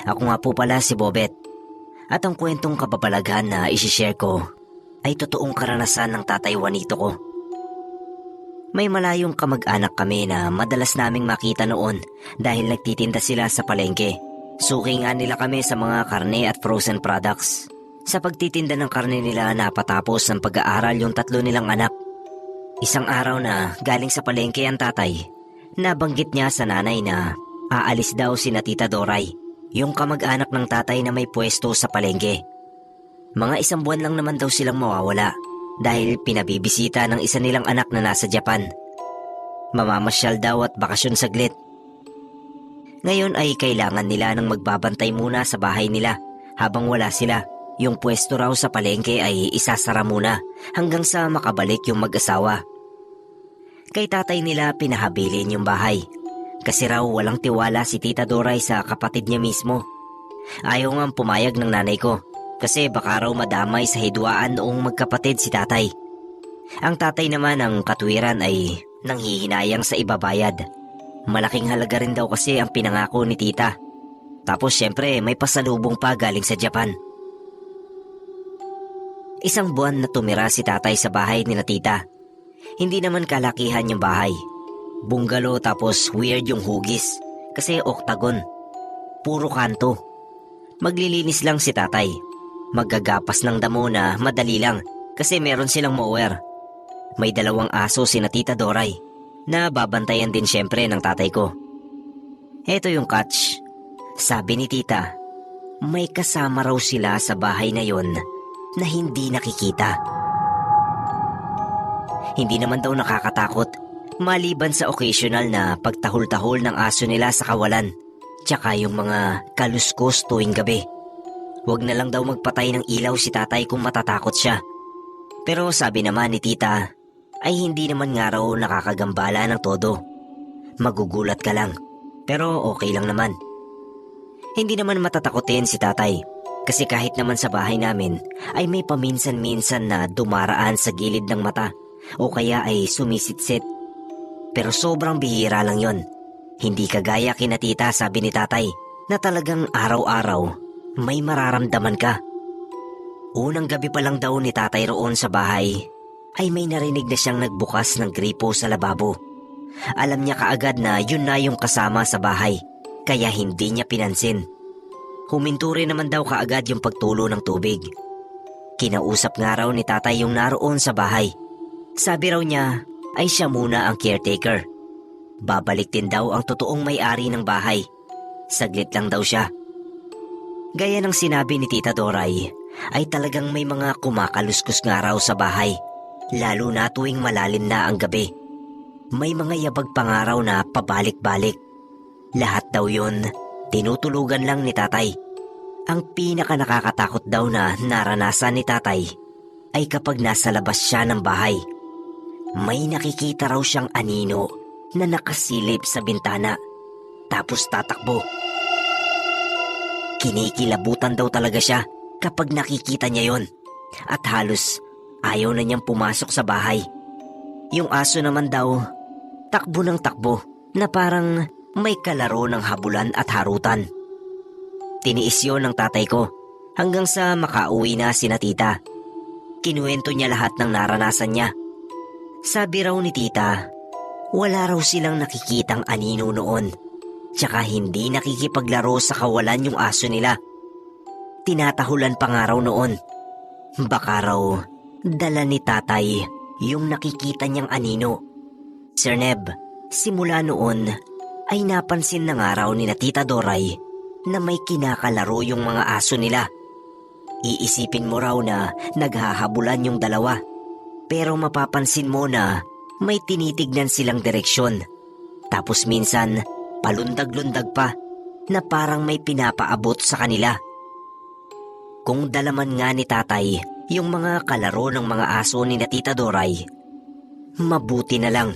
Ako nga po pala si Bobet. At ang kwentong kababalaghan na isishare ko ay totoong karanasan ng tatay Juanito ko. May malayong kamag-anak kami na madalas naming makita noon dahil nagtitinda sila sa palengke. Suki nga nila kami sa mga karne at frozen products. Sa pagtitinda ng karne nila napatapos ng pag-aaral yung 3 nilang anak. Isang araw na galing sa palengke ang tatay, nabanggit niya sa nanay na aalis daw sina Tita Doray, yung kamag-anak ng tatay na may pwesto sa palengke. Mga 1 buwan lang naman daw silang mawawala dahil pinabibisita ng isa nilang anak na nasa Japan. Mamamasyal daw at bakasyon saglit. Ngayon ay kailangan nila ng magbabantay muna sa bahay nila habang wala sila. Yung pwesto raw sa palengke ay isasara muna hanggang sa makabalik yung mag-asawa. Kay tatay nila pinahabilin yung bahay kasi raw walang tiwala si Tita Doray sa kapatid niya mismo. Ayaw nga pumayag ng nanay ko kasi baka raw madamay sa hidwaan noong magkapatid si tatay. Ang tatay naman ang katwiran ay nanghihinayang sa ibabayad. Malaking halaga rin daw kasi ang pinangako ni tita. Tapos syempre may pasalubong pa galing sa Japan. 1 buwan na tumira si tatay sa bahay ni na tita. Hindi naman kalakihan yung bahay. Bungalow tapos weird yung hugis kasi octagon. Puro kanto. Maglilinis lang si tatay. Maggagapas ng damo na madali lang kasi meron silang mower. May 2 aso si na Tita Doray na babantayan din syempre ng tatay ko. Eto yung catch. Sabi ni tita, may kasama raw sila sa bahay na yon na hindi nakikita. Hindi naman daw nakakatakot maliban sa occasional na pagtahol-tahol ng aso nila sa kawalan tsaka yung mga kaluskos tuwing gabi. Huwag na lang daw magpatay ng ilaw si tatay kung matatakot siya. Pero sabi naman ni tita ay hindi naman nga raw nakakagambala ng todo. Magugulat ka lang pero okay lang naman. Hindi naman matatakotin si tatay kasi kahit naman sa bahay namin ay may paminsan-minsan na dumaraan sa gilid ng mata o kaya ay sumisitsit. Pero sobrang bihira lang yon. Hindi kagaya kina tita, sabi ni tatay, na talagang araw-araw may mararamdaman ka. Unang gabi pa lang daw ni tatay roon sa bahay ay may narinig na siyang nagbukas ng gripo sa lababo. Alam niya kaagad na yun na yung kasama sa bahay kaya hindi niya pinansin. Huminto rin naman daw kaagad yung pagtulo ng tubig. Kinausap nga raw ni tatay yung naroon sa bahay. Sabi raw niya ay siya muna ang caretaker. Babalik din daw ang totoong may-ari ng bahay. Saglit lang daw siya. Gaya ng sinabi ni Tita Doray, ay talagang may mga kumakaluskos nga raw sa bahay, lalo na tuwing malalim na ang gabi. May mga yabag pangaraw na pabalik-balik. Lahat daw yun, tinutulugan lang ni tatay. Ang pinaka nakakatakot daw na naranasan ni tatay ay kapag nasa labas siya ng bahay. May nakikita raw siyang anino na nakasilip sa bintana, tapos tatakbo. Kinikilabutan daw talaga siya kapag nakikita niya yon at halos ayaw na niyang pumasok sa bahay. Yung aso naman daw, takbo ng takbo na parang may kalaro ng habulan at harutan. Tiniis yun ng tatay ko hanggang sa makauwi na sina tita. Kinuwento niya lahat ng naranasan niya. Sabi raw ni tita, wala raw silang nakikitang anino noon. Tsaka hindi nakikipaglaro sa kawalan yung aso nila. Tinatahulan pa nga raw noon. Baka raw dala ni tatay yung nakikita niyang anino. Sir Neb, simula noon ay napansin na nga raw ni na Tita Doray na may kinakalaro yung mga aso nila. Iisipin mo raw na naghahabulan yung dalawa, pero mapapansin mo na may tinitignan silang direksyon. Tapos minsan palundag-lundag pa na parang may pinapaabot sa kanila. Kung dalaman nga ni tatay yung mga kalaro ng mga aso ni na Tita Doray, mabuti na lang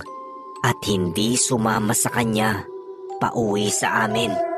at hindi sumama sa kanya pauwi sa amin.